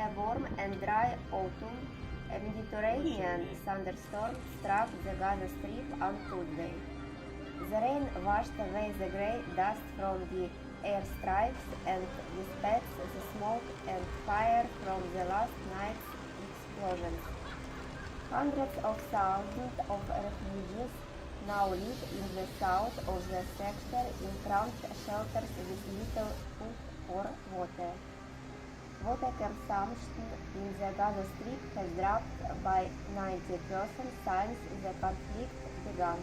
a warm and dry autumn, a Mediterranean thunderstorm struck the Gaza Strip on Tuesday. The rain washed away the grey dust from the airstrikes and dispelled the smoke and fire from the last night's explosions. Hundreds of thousands of refugees now live in the south of the sector in cramped shelters with little food or water. Water consumption in the Gaza Strip has dropped by 90% since the conflict began,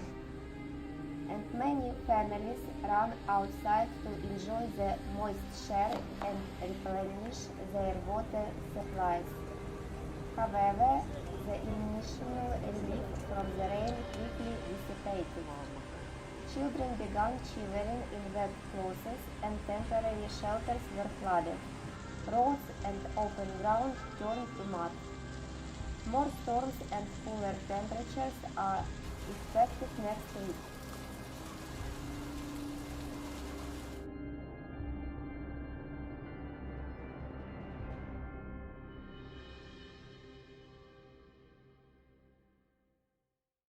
and many families run outside to enjoy the moisture and replenish their water supplies. However, the initial relief from the rain quickly dissipated. Children began shivering in wet clothes and temporary shelters were flooded. Roads and open ground turned to mud. More storms and cooler temperatures are expected next week.